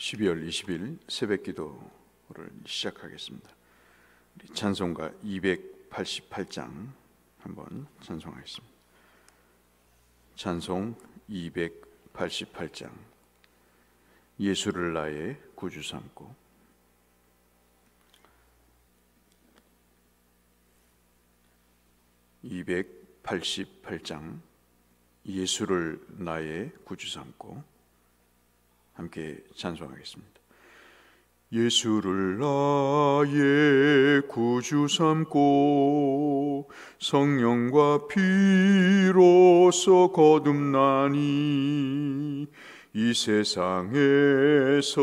12월 20일 새벽기도를 시작하겠습니다. 찬송가 288장 한번 찬송하겠습니다. 찬송 288장 예수를 나의 구주 삼고. (288장) 예수를 나의 구주 삼고 함께 찬송하겠습니다. 예수를 나의 구주 삼고 성령과 피로써 거듭나니 이 세상에서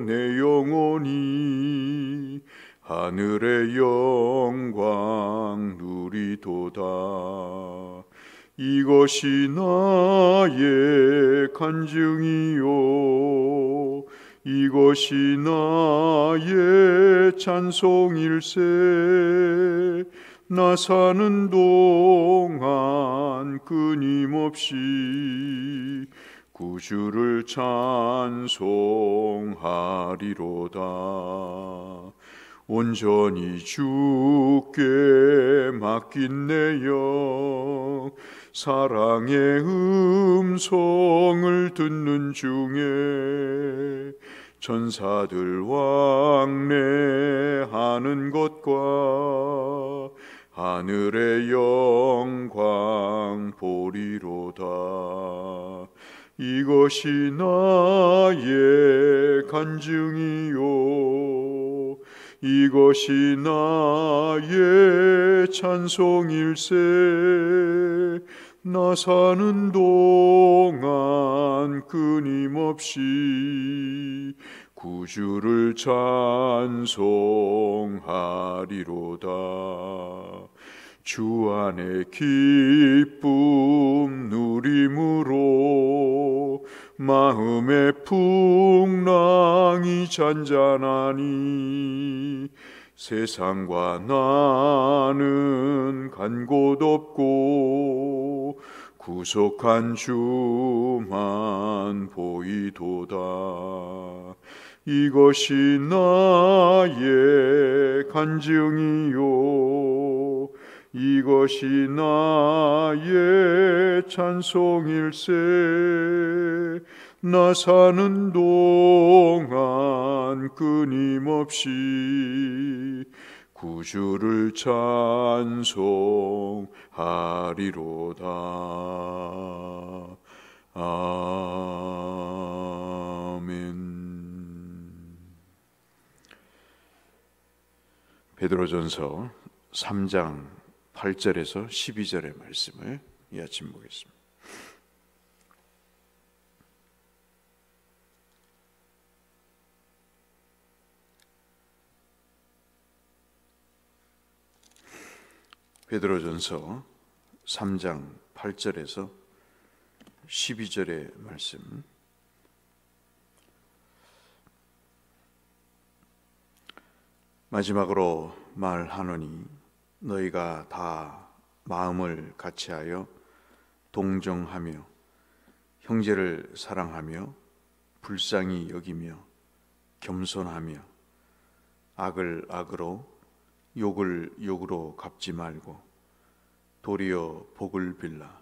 내 영혼이 하늘의 영광 누리도다. 이것이 나의 간증이요 이것이 나의 찬송일세. 나 사는 동안 끊임없이 구주를 찬송하리로다. 온전히 주께 맡긴 내 영 사랑의 음성을 듣는 중에 천사들 왕래하는 것과 하늘의 영광 보리로다. 이것이 나의 간증이요 이것이 나의 찬송일세. 나 사는 동안 끊임없이 구주를 찬송하리로다. 주 안에 기쁨 누림으로 마음의 풍랑이 잔잔하니 세상과 나는 간 곳 없고 구속한 주만 보이도다. 이것이 나의 간증이요 이것이 나의 찬송일세. 나 사는 동안 끊임없이 구주를 찬송하리로다. 아멘. 베드로전서 3장 8절에서 12절의 말씀을 이 아침 보겠습니다. 베드로전서 3장 8절에서 12절의 말씀. 마지막으로 말하노니 너희가 다 마음을 같이하여 동정하며 형제를 사랑하며 불쌍히 여기며 겸손하며 악을 악으로 욕을 욕으로 갚지 말고 도리어 복을 빌라.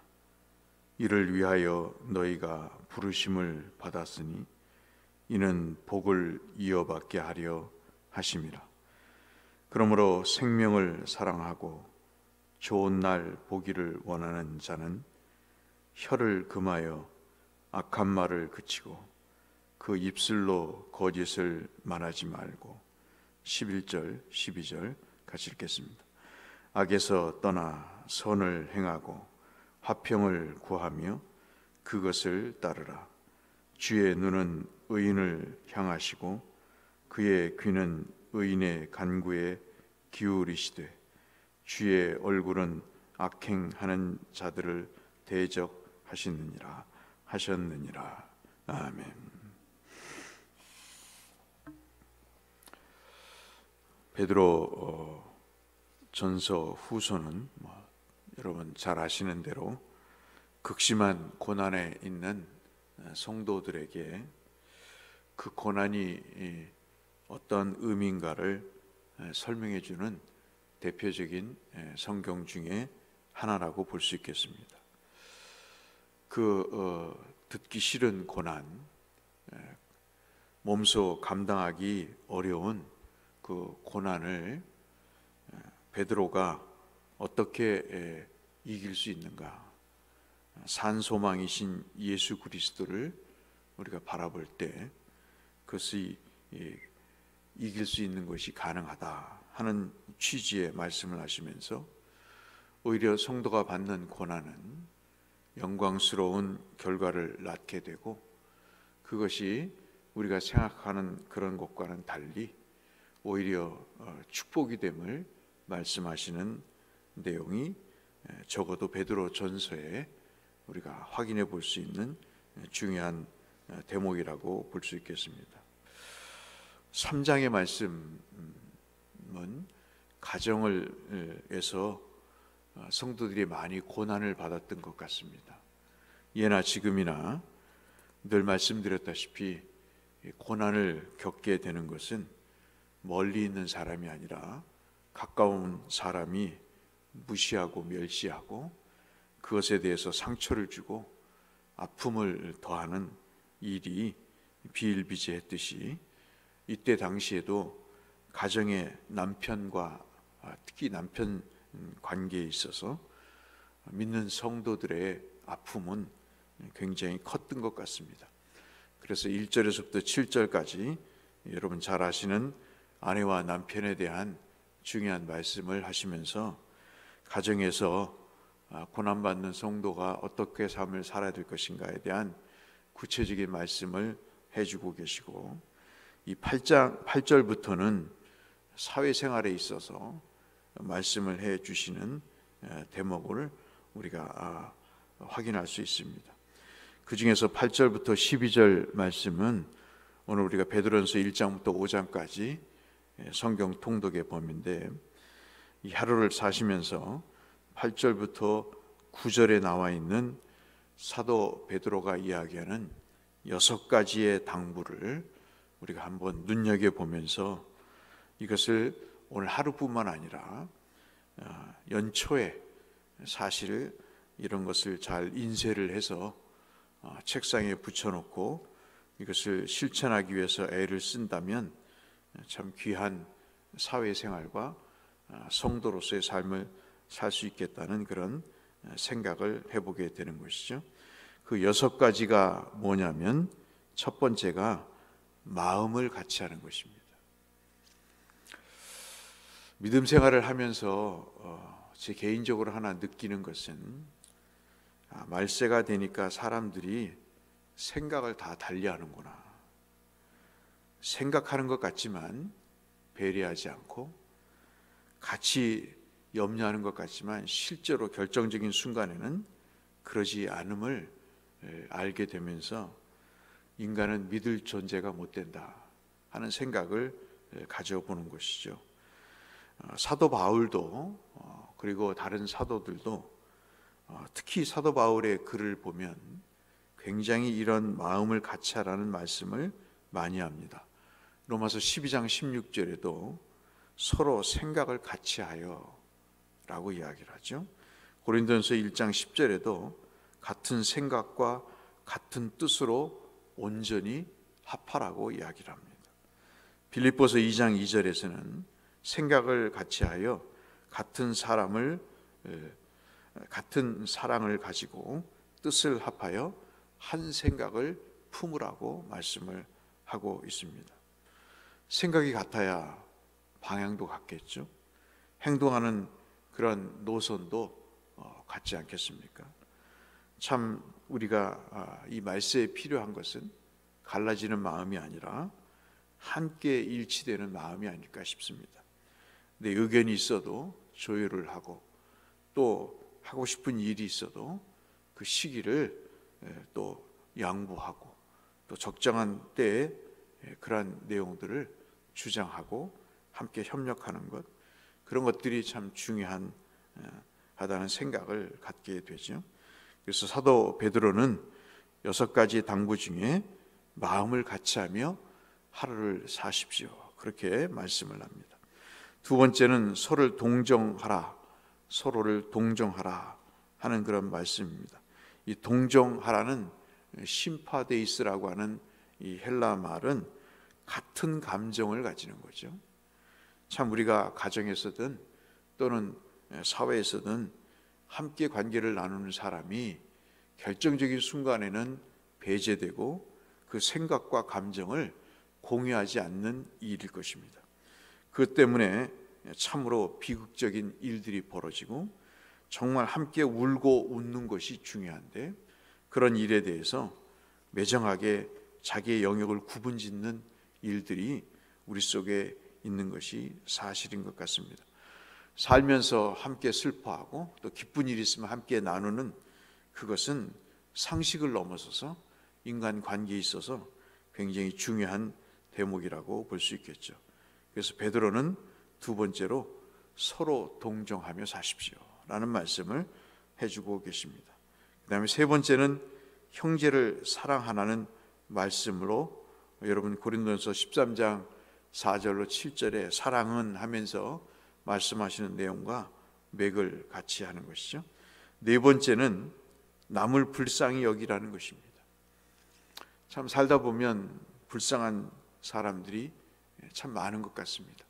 이를 위하여 너희가 부르심을 받았으니 이는 복을 이어받게 하려 하심이라. 그러므로 생명을 사랑하고 좋은 날 보기를 원하는 자는 혀를 금하여 악한 말을 그치고 그 입술로 거짓을 말하지 말고. 11절 12절 같이 읽겠습니다. 악에서 떠나 선을 행하고 화평을 구하며 그것을 따르라. 주의 눈은 의인을 향하시고 그의 귀는 의인의 간구에 기울이시되 주의 얼굴은 악행하는 자들을 대적하시느니라 하셨느니라. 아멘. 베드로 전서 후서는 여러분 잘 아시는 대로 극심한 고난에 있는 성도들에게 그 고난이 어떤 의미인가를 설명해 주는 대표적인 성경 중에 하나라고 볼 수 있겠습니다. 듣기 싫은 고난, 몸소 감당하기 어려운 그 고난을 베드로가 어떻게 이길 수 있는가? 산소망이신 예수 그리스도를 우리가 바라볼 때 그것이 이길 수 있는 것이 가능하다 하는 취지의 말씀을 하시면서 오히려 성도가 받는 고난은 영광스러운 결과를 낳게 되고 그것이 우리가 생각하는 그런 것과는 달리 오히려 축복이 됨을 말씀하시는 내용이 적어도 베드로 전서에 우리가 확인해 볼 수 있는 중요한 대목이라고 볼 수 있겠습니다. 3장의 말씀은 가정에서 성도들이 많이 고난을 받았던 것 같습니다. 예나 지금이나 늘 말씀드렸다시피 고난을 겪게 되는 것은 멀리 있는 사람이 아니라 가까운 사람이 무시하고 멸시하고 그것에 대해서 상처를 주고 아픔을 더하는 일이 비일비재했듯이 이때 당시에도 가정의 남편과 특히 남편 관계에 있어서 믿는 성도들의 아픔은 굉장히 컸던 것 같습니다. 그래서 1절에서부터 7절까지 여러분 잘 아시는 아내와 남편에 대한 중요한 말씀을 하시면서 가정에서 고난받는 성도가 어떻게 삶을 살아야 될 것인가에 대한 구체적인 말씀을 해주고 계시고 이 8절부터는 사회생활에 있어서 말씀을 해주시는 대목을 우리가 확인할 수 있습니다. 그 중에서 8절부터 12절 말씀은 오늘 우리가 베드로전서 1장부터 5장까지 성경 통독의 범위인데 이 하루를 사시면서 8절부터 9절에 나와 있는 사도 베드로가 이야기하는 6가지의 당부를 우리가 한번 눈여겨보면서 이것을 오늘 하루뿐만 아니라 연초에 사실 이런 것을 잘 인쇄를 해서 책상에 붙여놓고 이것을 실천하기 위해서 애를 쓴다면 참 귀한 사회생활과 성도로서의 삶을 살 수 있겠다는 그런 생각을 해보게 되는 것이죠. 그 6가지가 뭐냐면 첫 번째가 마음을 같이 하는 것입니다. 믿음 생활을 하면서 제 개인적으로 하나 느끼는 것은 말세가 되니까 사람들이 생각을 다 달리하는구나. 생각하는 것 같지만 배려하지 않고 같이 염려하는 것 같지만 실제로 결정적인 순간에는 그러지 않음을 알게 되면서 인간은 믿을 존재가 못 된다 하는 생각을 가져보는 것이죠. 사도 바울도 그리고 다른 사도들도 특히 사도 바울의 글을 보면 굉장히 이런 마음을 같이 하라는 말씀을 많이 합니다. 로마서 12장 16절에도 서로 생각을 같이 하여 라고 이야기를 하죠. 고린도전서 1장 10절에도 같은 생각과 같은 뜻으로 온전히 합하라고 이야기를 합니다. 빌립보서 2장 2절에서는 생각을 같이 하여 같은 사랑을 가지고 뜻을 합하여 한 생각을 품으라고 말씀을 하고 있습니다. 생각이 같아야 방향도 같겠죠. 행동하는 그런 노선도 같지 않겠습니까? 참 우리가 이 말세에 필요한 것은 갈라지는 마음이 아니라 함께 일치되는 마음이 아닐까 싶습니다. 내 의견이 있어도 조율을 하고 또 하고 싶은 일이 있어도 그 시기를 또 양보하고 또 적정한 때에 그러한 내용들을 주장하고 함께 협력하는 것, 그런 것들이 참 중요하다는 생각을 갖게 되죠. 그래서 사도 베드로는 6가지 당부 중에 마음을 같이하며 하루를 사십시오. 그렇게 말씀을 합니다. 두 번째는 서로를 동정하라, 서로를 동정하라 하는 그런 말씀입니다. 이 동정하라는 심파데이스라고 하는 이 헬라 말은 같은 감정을 가지는 거죠. 참 우리가 가정에서든 또는 사회에서든 함께 관계를 나누는 사람이 결정적인 순간에는 배제되고 그 생각과 감정을 공유하지 않는 일일 것입니다. 그것 때문에 참으로 비극적인 일들이 벌어지고 정말 함께 울고 웃는 것이 중요한데 그런 일에 대해서 매정하게 자기의 영역을 구분짓는 일들이 우리 속에 있는 것이 사실인 것 같습니다. 살면서 함께 슬퍼하고 또 기쁜 일이 있으면 함께 나누는 그것은 상식을 넘어서서 인간 관계에 있어서 굉장히 중요한 대목이라고 볼 수 있겠죠. 그래서 베드로는 두 번째로 서로 동정하며 사십시오 라는 말씀을 해주고 계십니다. 그 다음에 세 번째는 형제를 사랑하라는 말씀으로 여러분 고린도전서 13장 4절로 7절에 사랑은 하면서 말씀하시는 내용과 맥을 같이 하는 것이죠. 네 번째는 남을 불쌍히 여기라는 것입니다. 참 살다 보면 불쌍한 사람들이 참 많은 것 같습니다.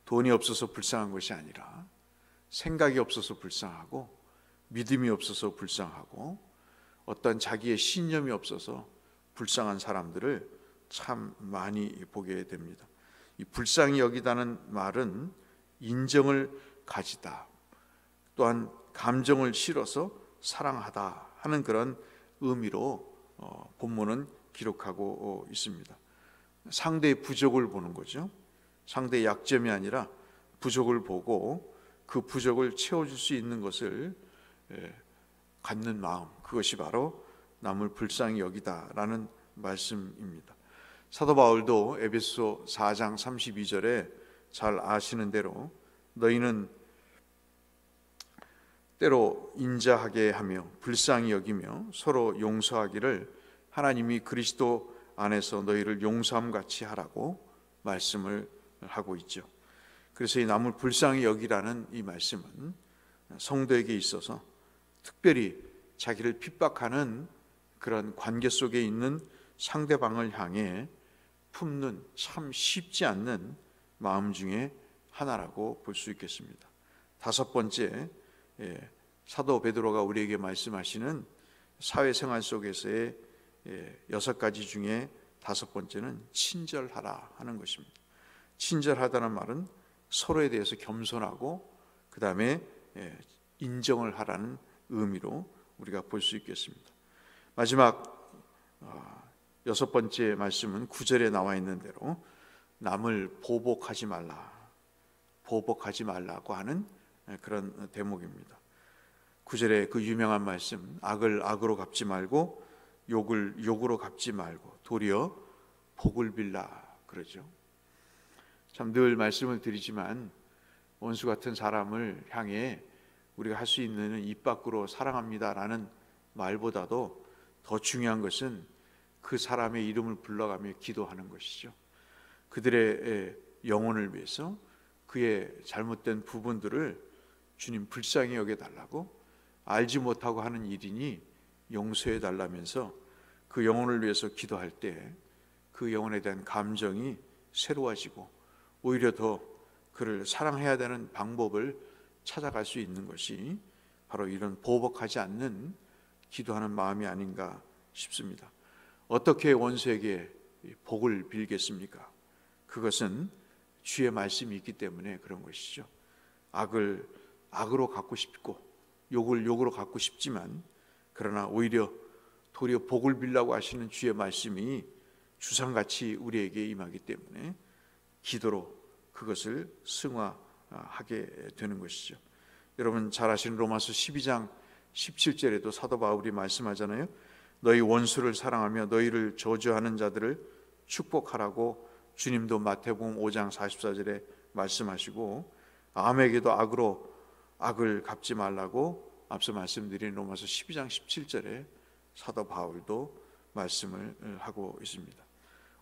돈이 없어서 불쌍한 것이 아니라 생각이 없어서 불쌍하고 믿음이 없어서 불쌍하고 어떤 자기의 신념이 없어서 불쌍한 사람들을 참 많이 보게 됩니다. 이 불쌍히 여기다는 말은 인정을 가지다, 또한 감정을 실어서 사랑하다 하는 그런 의미로 본문은 기록하고 있습니다. 상대의 부족을 보는 거죠. 상대의 약점이 아니라 부족을 보고 그 부족을 채워줄 수 있는 것을 갖는 마음, 그것이 바로 남을 불쌍히 여기다라는 말씀입니다. 사도 바울도 에베소 4장 32절에 잘 아시는 대로 너희는 때로 인자하게 하며 불쌍히 여기며 서로 용서하기를 하나님이 그리스도 안에서 너희를 용서함 같이 하라고 말씀을 하고 있죠. 그래서 이 남을 불쌍히 여기라는 이 말씀은 성도에게 있어서 특별히 자기를 핍박하는 그런 관계 속에 있는 상대방을 향해 품는 참 쉽지 않는 마음 중에 하나라고 볼 수 있겠습니다. 다섯 번째, 사도 베드로가 우리에게 말씀하시는 사회생활 속에서의 6가지 중에 다섯 번째는 친절하라 하는 것입니다. 친절하다는 말은 서로에 대해서 겸손하고 그 다음에 인정을 하라는 의미로 우리가 볼 수 있겠습니다. 마지막 6번째 말씀은 9절에 나와 있는 대로 남을 보복하지 말라고 하는 그런 대목입니다. 9절에 그 유명한 말씀, 악을 악으로 갚지 말고 욕을 욕으로 갚지 말고 도리어 복을 빌라 그러죠. 참 늘 말씀을 드리지만 원수 같은 사람을 향해 우리가 할 수 있는 입 밖으로 사랑합니다라는 말보다도 더 중요한 것은 그 사람의 이름을 불러가며 기도하는 것이죠. 그들의 영혼을 위해서 그의 잘못된 부분들을 주님 불쌍히 여겨달라고, 알지 못하고 하는 일이니 용서해 달라면서 그 영혼을 위해서 기도할 때 그 영혼에 대한 감정이 새로워지고 오히려 더 그를 사랑해야 되는 방법을 찾아갈 수 있는 것이 바로 이런 보복하지 않는 기도하는 마음이 아닌가 싶습니다. 어떻게 원수에게 복을 빌겠습니까? 그것은 주의 말씀이 있기 때문에 그런 것이죠. 악을 악으로 갚고 싶고 욕을 욕으로 갚고 싶지만 그러나 오히려 도리어 복을 빌라고 하시는 주의 말씀이 주상같이 우리에게 임하기 때문에 기도로 그것을 승화하게 되는 것이죠. 여러분 잘 아시는 로마서 12장 17절에도 사도 바울이 말씀하잖아요. 너희 원수를 사랑하며 너희를 저주하는 자들을 축복하라고 주님도 마태복음 5장 44절에 말씀하시고, 암에게도 악으로 악을 갚지 말라고 앞서 말씀드린 로마서 12장 17절에 사도 바울도 말씀을 하고 있습니다.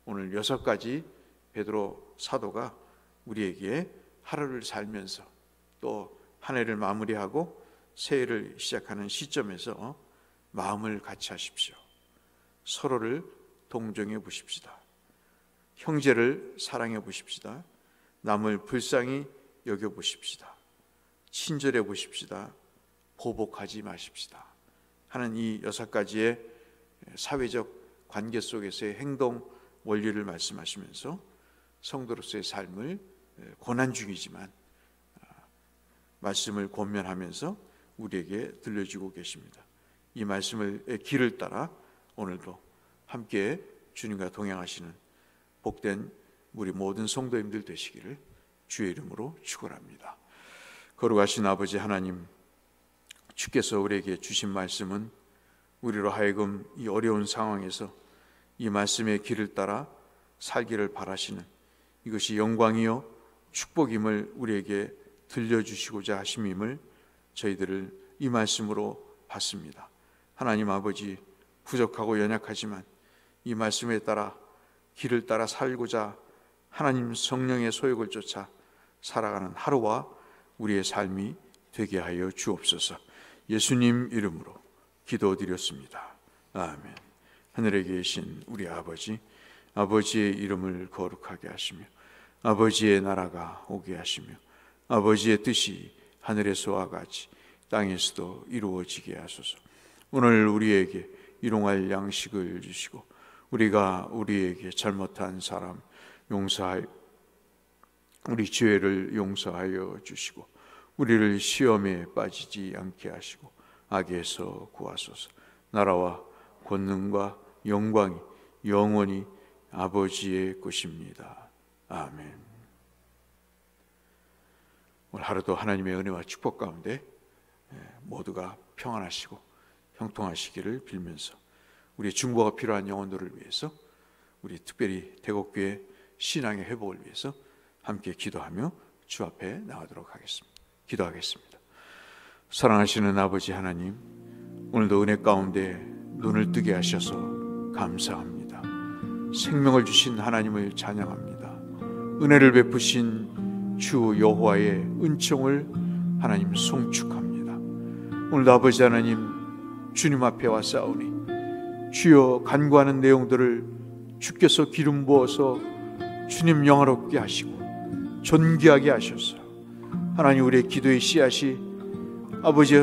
오늘 6가지 베드로 사도가 우리에게 하루를 살면서 또 한 해를 마무리하고 새해를 시작하는 시점에서 마음을 같이 하십시오. 서로를 동정해 보십시다. 형제를 사랑해 보십시다. 남을 불쌍히 여겨 보십시다. 친절해 보십시다. 보복하지 마십시다 하는 이 6가지의 사회적 관계 속에서의 행동 원리를 말씀하시면서 성도로서의 삶을 고난 중이지만 말씀을 권면하면서 우리에게 들려주고 계십니다. 이 말씀의 길을 따라 오늘도 함께 주님과 동행하시는 복된 우리 모든 성도님들 되시기를 주의 이름으로 축원합니다. 거룩하신 아버지 하나님, 주께서 우리에게 주신 말씀은 우리로 하여금 이 어려운 상황에서 이 말씀의 길을 따라 살기를 바라시는 이것이 영광이요 축복임을 우리에게 들려주시고자 하심임을 저희들을 이 말씀으로 봤습니다. 하나님 아버지, 부족하고 연약하지만 이 말씀에 따라 길을 따라 살고자 하나님 성령의 소욕을 쫓아 살아가는 하루와 우리의 삶이 되게 하여 주옵소서. 예수님 이름으로 기도드렸습니다. 아멘. 하늘에 계신 우리 아버지, 아버지의 이름을 거룩하게 하시며 아버지의 나라가 오게 하시며 아버지의 뜻이 하늘에서와 같이 땅에서도 이루어지게 하소서. 오늘 우리에게 일용할 양식을 주시고 우리가 우리에게 잘못한 사람 용서하여 우리 죄를 용서하여 주시고 우리를 시험에 빠지지 않게 하시고 악에서 구하소서. 나라와 권능과 영광이 영원히 아버지의 것입니다. 아멘. 오늘 하루도 하나님의 은혜와 축복 가운데 모두가 평안하시고 형통하시기를 빌면서 우리의 중보가 필요한 영혼들을 위해서 우리 특별히 대곡교회 신앙의 회복을 위해서 함께 기도하며 주 앞에 나가도록 하겠습니다. 기도하겠습니다. 사랑하시는 아버지 하나님, 오늘도 은혜 가운데 눈을 뜨게 하셔서 감사합니다. 생명을 주신 하나님을 찬양합니다. 은혜를 베푸신 주 여호와의 은총을 하나님 송축합니다. 오늘도 아버지 하나님 주님 앞에 와 싸우니 주여 간구하는 내용들을 주께서 기름 부어서 주님 영화롭게 하시고 존귀하게 하셔서 하나님 우리의 기도의 씨앗이 아버지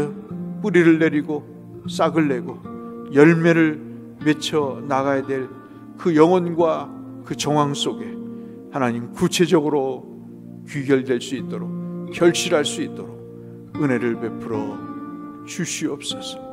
뿌리를 내리고 싹을 내고 열매를 맺혀 나가야 될 그 영혼과 그 정황 속에 하나님 구체적으로 귀결될 수 있도록 결실할 수 있도록 은혜를 베풀어 주시옵소서.